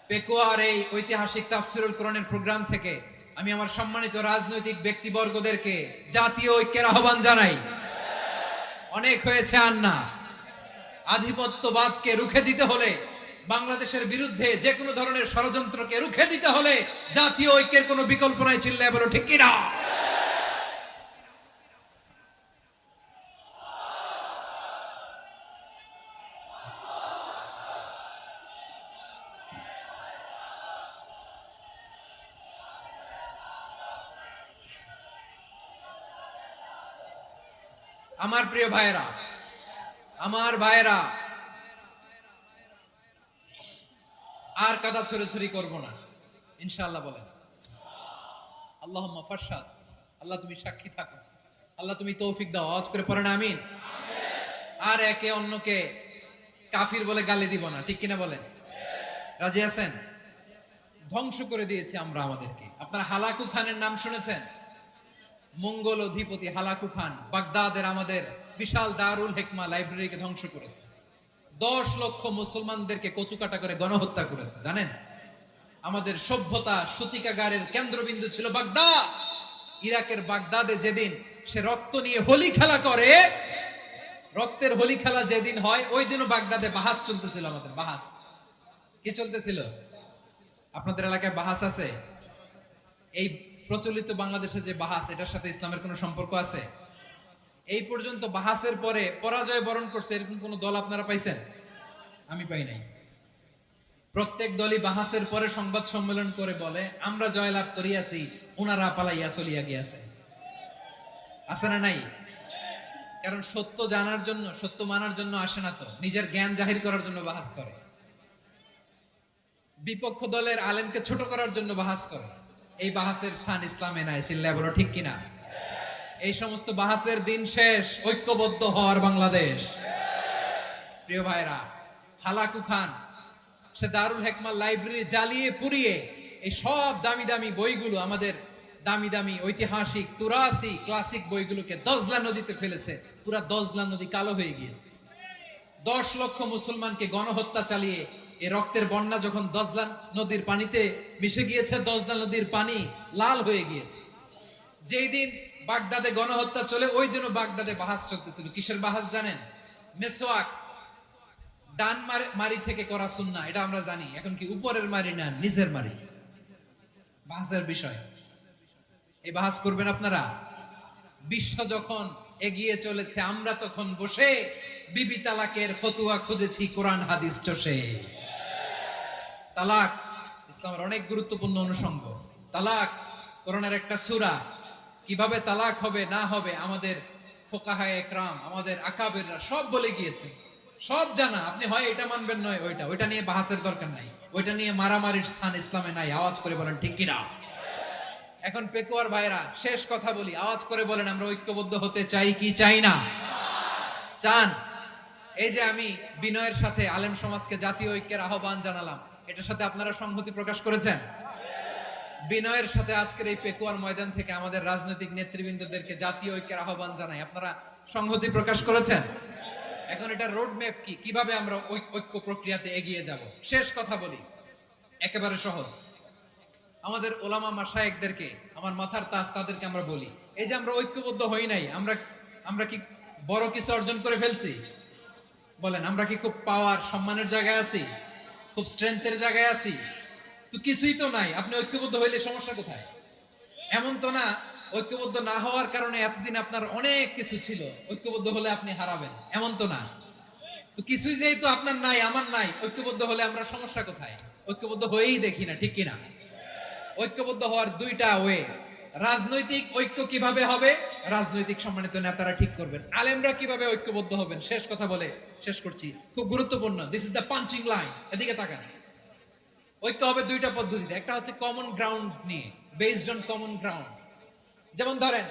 পেকুয়ার এই ঐতিহাসিক তাফসিরুল কোরআনের প্রোগ্রাম থেকে আমি আমার সম্মানিত রাজনৈতিক ব্যক্তিবর্গদেরকে জাতীয় ঐক্যের আহ্বান জানাই। অনেক হয়েছে আর না। আধিপত্যবাদকে রুখে দিতে হলে, বাংলাদেশের বিরুদ্ধে যে কোনো ধরনের ষড়যন্ত্রকে রুখে দিতে হলে জাতীয় ঐক্যের কোনো বিকল্প নাই। চিল্লায় বলো ঠিক কিনা? আমার প্রিয় ভাইয়েরা, আমার ভাইয়েরা, আর কাদা ছড়াছড়ি করব না ইনশাআল্লাহ। বলেন আল্লাহুম্মা ফারশাদ। আল্লাহ তুমি সাক্ষী থাকো, আল্লাহ তুমি তৌফিক দাও। আওয়াজ করে পড়েন আমিন। আর একে অন্যকে কাফির বলে গালি দিব না, ঠিক কিনা বলেন? রাজি আছেন? ধ্বংস করে দিয়েছি আমরা আমাদেরকে। আপনারা হালাকু খানের নাম শুনেছেন? মঙ্গল অধিপতি হালাকু খান বাগদাদের আমাদের বিশাল দারুল হিকমা লাইব্রেরিকে ধ্বংস করেছে। 10 লক্ষ মুসলমানদেরকে কচুকাটা করে গণহত্যা করেছে। জানেন, আমাদের সভ্যতা সূতিকাগারের কেন্দ্রবিন্দু ছিল বাগদাদ। ইরাকের বাগদাদে যেদিন সে রক্ত নিয়ে হোলি খেলা করে, রক্তের হোলি খেলা যেদিন হয়, ওই দিনও বাগদাদে বাহাস চলতেছিল। আমাদের বাহাস কি চলতেছিল? আপনাদের এলাকায় বাহাস আছে? এই প্রচলিত বাংলাদেশে যে বাহাস, এটার সাথে ইসলামের কোনো সম্পর্ক আছে? এই পর্যন্ত বাহাসের পরে পরাজয় বরণ করছে এরকম কোন দল আপনারা পাইছেন? আমি পাই নাই। প্রত্যেক দলই বাহাসের পরে সংবাদ সম্মেলন করে বলে, আমরা জয়লাভ করিয়াছি, ওনারা পালাইয়া চলিয়া গিয়াছে। আছে না নাই? কারণ সত্য জানার জন্য, সত্য মানার জন্য আসে না, তো নিজের জ্ঞান জাহির করার জন্য বাহাস করে। বিপক্ষ দলের আলেমকে ছোট করার জন্য বাহাস করে। এই বাহাসের স্থান ইসলামে নাই। চিল্লায় বলো ঠিক কিনা? এই সমস্ত বাহাসের দিন শেষ। ঐক্যবদ্ধ হওয়ার বাংলাদেশ। প্রিয় ভাইরা, হালাকু খান সে দারুল হিকমা লাইব্রেরি জ্বালিয়ে পুড়িয়ে এই সব দামি দামি বইগুলো, আমাদের দামি দামি ঐতিহাসিক তুরাসি ক্লাসিক বইগুলোকে দজলা নদীতে ফেলেছে। পুরা দজলা নদী কালো হয়ে গিয়েছে। 10 লক্ষ মুসলমানকে গণহত্যা চালিয়ে এই রক্তের বন্যা যখন দজলা নদীর পানিতে মিশে গিয়েছে, দজলা নদীর পানি লাল হয়ে গিয়েছে। যেই দিন বাগদাদে গণহত্যা চলে, ওই দিনও বাগদাদে বাহাস চলতেছিল। কিসের বাহাস জানেন? মেসওয়াক, ডান মারি থেকে করা সুন্নাহ, এটা আমরা জানি। এখন কি উপরের মারি না নিচের মারি? বাহাসের বিষয়। এই বাহাস করবেন আপনারা? বিশ্ব যখন এগিয়ে চলেছে, আমরা তখন বসে বিবি তালাকের ফতুয়া খুঁজেছি কোরআন হাদিস চষে। তালাক ইসলামের অনেক গুরুত্বপূর্ণ অনুষঙ্গ। তালাক কোরআনের একটা সূরা। কিভাবে তালাক হবে না হবে আমাদের ফুকাহায়ে ইকরাম, আমাদের আকাবেররা সব বলে গিয়েছে, সব জানা। আপনি হয় এটা মানবেন, নয় ওইটা। ওইটা নিয়ে বাহাসের দরকার নাই। ওইটা নিয়ে মারামারির স্থান ইসলামে নাই। আওয়াজ করে বলেন ঠিক কিনা? এখন পেকুয়ার ভাইরা, শেষ কথা বলি, আওয়াজ করে বলেন আমরা ঐক্যবদ্ধ হতে চাই কি চাই না? চান? এই যে আমি বিনয়ের সাথে আলেম সমাজকে জাতীয় ঐক্যের আহ্বান জানালাম, এটার সাথে আপনারা সংহতি প্রকাশ করেছেন? বিনয়ের সাথে আজকের এই পেকুয়ার ময়দান থেকে আমাদের রাজনৈতিক নেতৃবৃন্দদেরকে জাতীয় ঐক্যের আহ্বান জানাই, আপনারা সংহতি প্রকাশ করেছেন? এখন এটা রোড ম্যাপ কি, কিভাবে আমরা ঐক্য প্রক্রিয়াতে এগিয়ে যাব? শেষ কথা বলি, একেবারে সহজ। আমাদের ওলামা মাশায়েখদেরকে, আমার মাথার তাজ, তাদেরকে আমরা বলি, এই যে আমরা ঐক্যবদ্ধ হই নাই, আমরা কি বড় কিছু অর্জন করে ফেলছি? বলেন, আমরা কি খুব পাওয়ার সম্মানের জায়গায় আছি? খুব স্ট্রেংথের জায়গায় আছি? তো কিছুই তো নাই। আপনি ঐক্যবদ্ধ হইলে সমস্যা কোথায়? এমন তো না ঐক্যবদ্ধ না হওয়ার কারণে এতদিন আপনার অনেক কিছু ছিল, ঐক্যবদ্ধ হলে আপনি হারাবেন, এমন তো না। তো কিছুই যেহেতু আপনার নাই, আমার নাই, ঐক্যবদ্ধ হলে আমরা সমস্যা কোথায়? ঐক্যবদ্ধ হয়েই দেখি না, ঠিক কিনা? ঐক্যবদ্ধ হওয়ার দুইটা ওয়ে। রাজনৈতিক ঐক্য কিভাবে হবে? রাজনৈতিক সম্মানিত নেতারা ঠিক করবেন। আলেমরা কিভাবে ঐক্যবদ্ধ হবেন? শেষ কথা বলে শেষ করছি, খুব গুরুত্বপূর্ণ। This is the punching line. এদিকে তাকান। ঐক্য হবে দুইটা পদ্ধতিতে। একটা হচ্ছে কমন গ্রাউন্ড নিয়ে, বেসড অন কমন গ্রাউন্ড। যেমন ধরেন